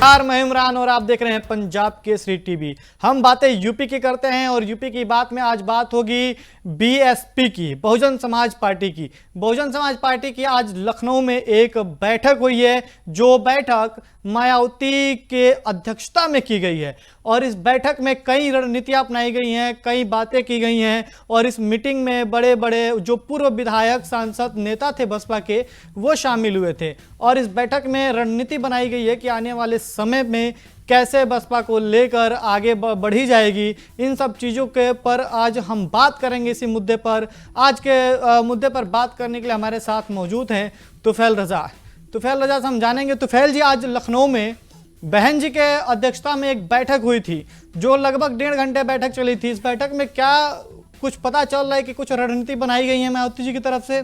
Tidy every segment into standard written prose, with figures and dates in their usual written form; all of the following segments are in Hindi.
नमस्कार, मैं इमरान और आप देख रहे हैं पंजाब केसरी टीवी। हम बातें यूपी की करते हैं और यूपी की बात में आज बात होगी बीएसपी की, बहुजन समाज पार्टी की। बहुजन समाज पार्टी की आज लखनऊ में एक बैठक हुई है, जो बैठक मायावती के अध्यक्षता में की गई है और इस बैठक में कई रणनीतियां अपनाई गई हैं, कई बातें की गई हैं और इस मीटिंग में बड़े बड़े जो पूर्व विधायक, सांसद, नेता थे बसपा के, वो शामिल हुए थे और इस बैठक में रणनीति बनाई गई है कि आने वाले समय में कैसे बसपा को लेकर आगे बढ़ी जाएगी। इन सब चीज़ों के पर आज हम बात करेंगे। इसी मुद्दे पर आज के मुद्दे पर बात करने के लिए हमारे साथ मौजूद हैं तुफैल रजा। तुफैल रजा से हम जानेंगे। तुफैल जी, आज लखनऊ में बहन जी के अध्यक्षता में एक बैठक हुई थी जो लगभग 1.5 घंटे बैठक चली थी। इस बैठक में क्या कुछ पता चल रहा है कि कुछ रणनीति बनाई गई है मायावती जी की तरफ से?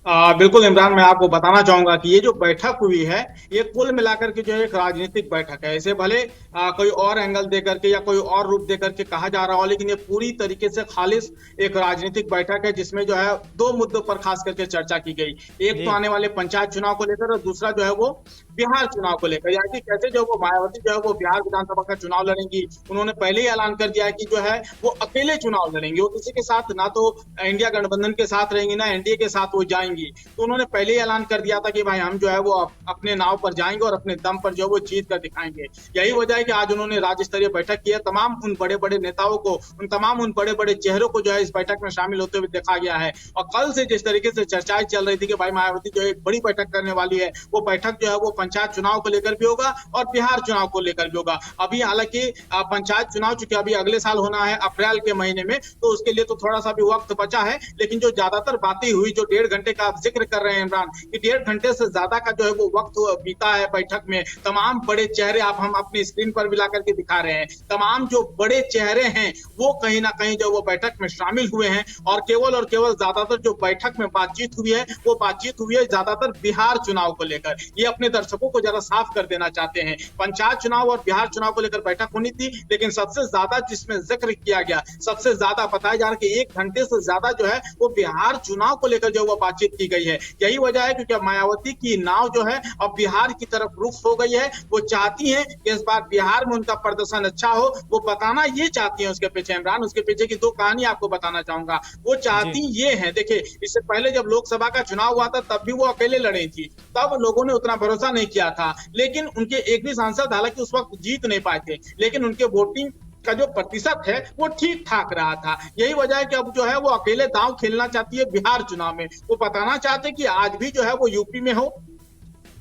बिल्कुल इमरान, मैं आपको बताना चाहूंगा कि ये जो बैठक हुई है ये कुल मिलाकर के जो है एक राजनीतिक बैठक है। इसे भले कोई और एंगल दे करके या कोई और रूप दे करके कहा जा रहा हो, लेकिन ये पूरी तरीके से खालिस एक राजनीतिक बैठक है जिसमें जो है 2 मुद्दों पर खास करके चर्चा की गई। एक तो आने वाले पंचायत चुनाव को लेकर और दूसरा जो है वो बिहार चुनाव को लेकर, यानी कैसे जो वो मायावती जो है वो बिहार विधानसभा का चुनाव लड़ेंगी। उन्होंने पहले ही ऐलान कर दिया है कि जो है वो अकेले चुनाव लड़ेंगे, वो किसी के साथ ना तो इंडिया गठबंधन के साथ रहेंगी ना एनडीए के साथ वो जाएंगी। तो उन्होंने पहले ही ऐलान कर दिया था कि भाई हम जो है वो अपने नाव पर जाएंगे और अपने दम पर जो है वो जीत कर दिखाएंगे। यही वजह है कि आज उन्होंने राज्य स्तरीय बैठक की है। तमाम उन बड़े बड़े नेताओं को, उन बड़े बड़े चेहरों को जो है इस बैठक में शामिल होते हुए देखा गया है। और कल से जिस तरीके से चर्चाएं चल रही थी कि भाई मायावती जो है एक बड़ी बैठक करने वाली है, वो बैठक जो है वो पंचायत चुनाव को लेकर भी होगा और बिहार चुनाव को लेकर भी होगा। अभी हालांकि पंचायत चुनाव चूंकि अभी अगले साल होना है अप्रैल के महीने में, तो उसके लिए तो थोड़ा सा भी वक्त बचा है। लेकिन जो ज्यादातर बातें हुई, जो 1.5 घंटे का आप जिक्र कर रहे हैं इमरान, कि 1.5 घंटे से ज्यादा का जो है वो वक्त बीता है बैठक में। तमाम बड़े चेहरे आप हम अपनी स्क्रीन पर भी ला करके दिखा रहे हैं। तमाम जो बड़े चेहरे हैं वो कहीं ना कहीं जो वो बैठक में शामिल हुए हैं और केवल ज्यादातर जो बैठक में बातचीत हुई है वो बातचीत हुई है ज्यादातर बिहार चुनाव को लेकर। ये अपने दर्शकों को जरा साफ कर देना चाहते हैं। पंचायत चुनाव और बिहार चुनाव को लेकर बैठक होनी थी, लेकिन सबसे ज्यादा जिसमें जिक्र किया गया, सबसे ज्यादा बताया जा रहा है कि 1 घंटे से ज्यादा जो है वो बिहार चुनाव को लेकर जो वो बातचीत की गई है। यही वजह है क्योंकि मायावती की नाव जो है अब बिहार की तरफ रुख हो गई है। वो चाहती हैं कि इस बार बिहार में उनका प्रदर्शन अच्छा हो। वो बताना ये चाहती हैं उसके पीछे इमरान, उसके पीछे की 2 कहानी आपको बताना चाहूंगा। वो चाहती ये है, देखिए इससे पहले जब लोकसभा का चुनाव हुआ था तब भी वो अकेले लड़ी थी, तब लोगों ने उतना भरोसा नहीं किया था। लेकिन उनके एक भी सांसद हालांकि उस वक्त जीत नहीं पाए थे, लेकिन उनके वोटिंग का जो प्रतिशत है वो ठीक ठाक रहा था। यही वजह है कि अब जो है वो अकेले दांव खेलना चाहती है बिहार चुनाव में। वो बताना चाहते कि आज भी जो है वो यूपी में हो,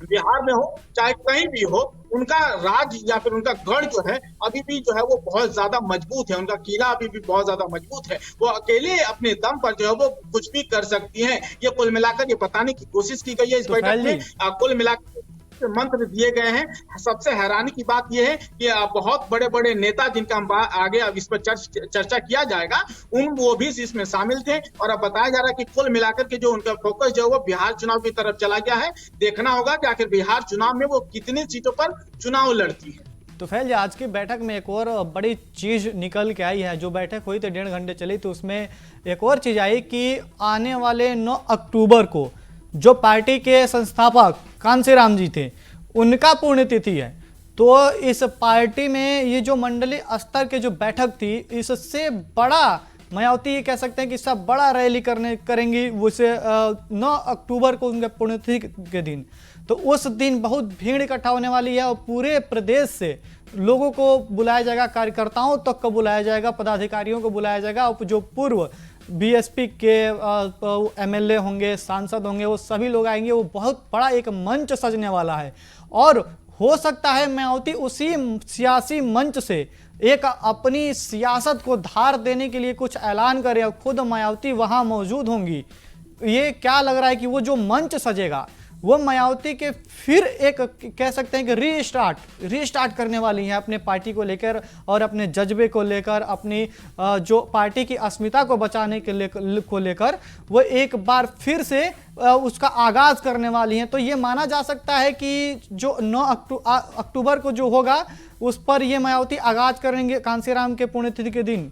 बिहार में हो, चाहे कहीं भी हो, उनका राज या फिर उनका गढ़ जो है अभी भी जो है वो बहुत ज्यादा मजबूत है। उनका किला अभी भी बहुत ज्यादा मजबूत है। वो अकेले अपने दम पर जो है वो कुछ भी कर सकती हैं। ये कुल मिलाकर ये बताने की कोशिश की गई है इस बैठक में। कुल मिलाकर मंत्र दिए गए हैं। सबसे हैरानी की बात यह है कि बहुत बड़े बड़े नेता जिनका हम आगे अब इस पर चर्चा किया जाएगा, वो भी इसमें शामिल थे। और अब बताया जा रहा है कि कुल मिलाकर के जो उनका फोकस जो है वो बिहार चुनाव की तरफ चला गया है। देखना होगा कि आखिर बिहार चुनाव में वो कितनी सीटों पर चुनाव लड़ती है। तो फैल जी, आज की बैठक में एक और बड़ी चीज निकल के आई है। जो बैठक हुई थी 1.5 घंटे चली, तो उसमें एक और चीज आई कि आने वाले 9 अक्टूबर को जो पार्टी के संस्थापक कांसीराम जी थे, उनका पुण्यतिथि है। तो इस पार्टी में ये जो मंडलीय स्तर के जो बैठक थी, इससे बड़ा मायावती ये कह सकते हैं कि इससे बड़ा रैली करेंगी उसे 9 अक्टूबर को उनके पुण्यतिथि के दिन। तो उस दिन बहुत भीड़ इकट्ठा होने वाली है और पूरे प्रदेश से लोगों को बुलाया जाएगा, कार्यकर्ताओं तक को बुलाया जाएगा, पदाधिकारियों को बुलाया जाएगा। और जो पूर्व बीएसपी के एमएलए होंगे, सांसद होंगे, वो सभी लोग आएंगे। वो बहुत बड़ा एक मंच सजने वाला है और हो सकता है मायावती उसी सियासी मंच से एक अपनी सियासत को धार देने के लिए कुछ ऐलान करे और खुद मायावती वहां मौजूद होंगी। ये क्या लग रहा है कि वो जो मंच सजेगा वो मायावती के फिर एक कह सकते हैं कि रीस्टार्ट करने वाली हैं अपने पार्टी को लेकर और अपने जज्बे को लेकर, अपनी जो पार्टी की अस्मिता को बचाने को लेकर वो एक बार फिर से उसका आगाज करने वाली हैं। तो ये माना जा सकता है कि जो 9 अक्टूबर को जो होगा उस पर ये मायावती आगाज करेंगे कांसीराम के पुण्यतिथि के दिन।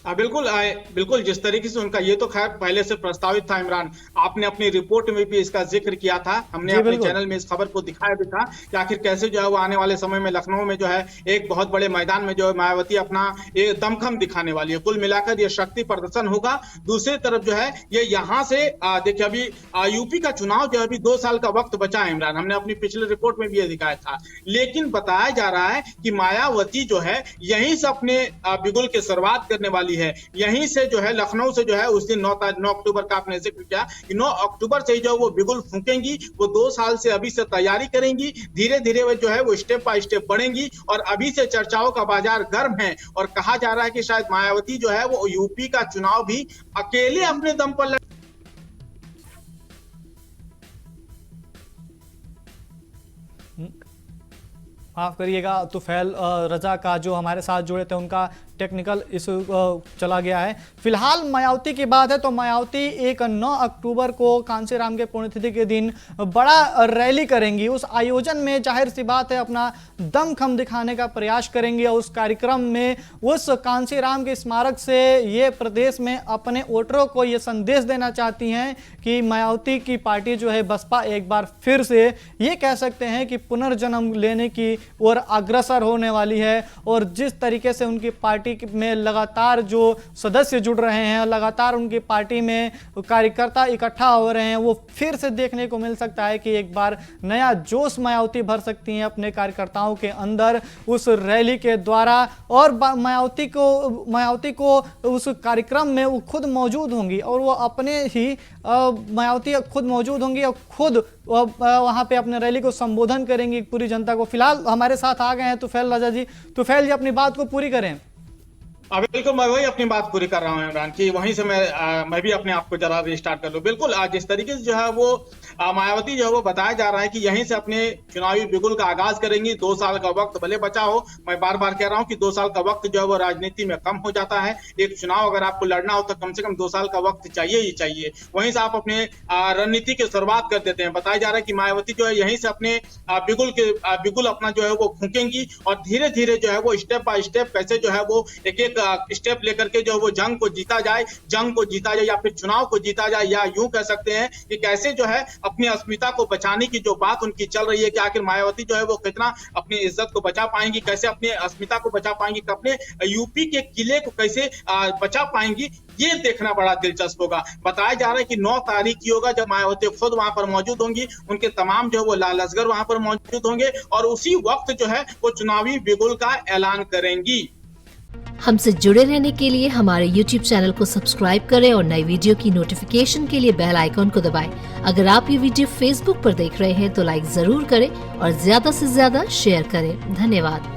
बिल्कुल जिस तरीके से उनका ये तो खैर पहले से प्रस्तावित था इमरान, आपने अपनी रिपोर्ट में भी इसका जिक्र किया था, हमने जी अपने बिल्कुल। चैनल में इस खबर को दिखाया भी था कि आखिर कैसे जो है वो आने वाले समय में लखनऊ में जो है एक बहुत बड़े मैदान में जो है मायावती अपना ये दमखम दिखाने वाली है। कुल मिलाकर ये शक्ति प्रदर्शन होगा। दूसरी तरफ जो है ये यहाँ से देखिए अभी यूपी का चुनाव जो है अभी 2 साल का वक्त बचा है इमरान, हमने अपनी पिछले रिपोर्ट में भी ये दिखाया था, लेकिन बताया जा रहा है कि मायावती जो है यहीं से अपने बिगुल की शुरुआत करने वाली है। यहीं से जो है लखनऊ से जो है उस दिन 9 अक्टूबर का आपने जिक्र किया कि 9 अक्टूबर से जो वो बिगुल फूकेंगी, वो 2 साल से अभी से तैयारी करेंगी, धीरे धीरे वो जो है वो स्टेप बाय स्टेप बढ़ेंगी और अभी से चर्चाओं का बाजार गर्म है और कहा जा रहा है कि शायद मायावती जो है वो यूपी का चुनाव भी अकेले अपने दम पर माफ़ करिएगा, तुफैल रजा का जो हमारे साथ जुड़े थे उनका टेक्निकल इशू चला गया है। फिलहाल मायावती की बात है तो मायावती एक 9 अक्टूबर को कांसीराम के पुण्यतिथि के दिन बड़ा रैली करेंगी। उस आयोजन में जाहिर सी बात है अपना दमखम दिखाने का प्रयास करेंगे और उस कार्यक्रम में उस कांसीराम के स्मारक से ये प्रदेश में अपने वोटरों को ये संदेश देना चाहती हैं कि मायावती की पार्टी जो है बसपा एक बार फिर से ये कह सकते हैं कि पुनर्जन्म लेने की ओर अग्रसर होने वाली है। और जिस तरीके से उनकी पार्टी में लगातार जो सदस्य जुड़ रहे हैं, लगातार उनकी पार्टी में कार्यकर्ता इकट्ठा हो रहे हैं, वो फिर से देखने को मिल सकता है कि एक बार नया जोश मायावती भर सकती हैं अपने कार्यकर्ताओं के अंदर उस रैली के द्वारा। और मायावती को उस कार्यक्रम में वो खुद मौजूद होंगी और वो अपने ही मायावती खुद मौजूद होंगी और खुद वहाँ पे अपने रैली को संबोधन करेंगी पूरी जनता को। फिलहाल हमारे साथ आ गए हैं तुफैल रजा जी। तुफैल जी अपनी बात को पूरी करें। बिल्कुल मैं वही अपनी बात पूरी कर रहा हूँ इमरान की, वहीं से मैं भी अपने आप को जरा रिस्टार्ट कर लूँ। बिल्कुल जिस तरीके से जो है वो मायावती जो है वो बताया जा रहा है कि यहीं से अपने चुनावी बिगुल का आगाज करेंगी। 2 साल का वक्त भले बचा हो, मैं बार बार कह रहा हूँ कि 2 साल का वक्त जो है वो राजनीति में कम हो जाता है। एक चुनाव अगर आपको लड़ना हो तो कम से कम 2 साल का वक्त चाहिए ही चाहिए। वहीं से आप अपने रणनीति की शुरुआत कर देते हैं। बताया जा रहा है कि मायावती जो है यहीं से अपने बिगुल अपना जो है वो फूकेंगी और धीरे धीरे जो है वो स्टेप बाय स्टेप कैसे जो है वो एक एक स्टेप लेकर के जो वो जंग को जीता जाए या फिर चुनाव को जीता जाए, या यूं कह सकते हैं कि कैसे जो है अपनी अस्मिता को बचाने की जो बात उनकी चल रही है कि आखिर मायावती जो है वो कितना अपनी इज्जत को बचा पाएंगी, कैसे अपनी अस्मिता को बचा पाएंगी, अपने यूपी के किले को कैसे बचा पाएंगी, ये देखना बड़ा दिलचस्प होगा। बताया जा रहा है कि 9 तारीख की होगा जब मायावती खुद वहां पर मौजूद होंगी, उनके तमाम जो है वो लाल लश्कर वहां पर मौजूद होंगे और उसी वक्त जो है वो चुनावी बिगुल का ऐलान करेंगी। हमसे जुड़े रहने के लिए हमारे YouTube चैनल को सब्सक्राइब करें और नई वीडियो की नोटिफिकेशन के लिए बेल आइकॉन को दबाएं। अगर आप ये वीडियो Facebook पर देख रहे हैं तो लाइक जरूर करें और ज्यादा से ज्यादा शेयर करें। धन्यवाद।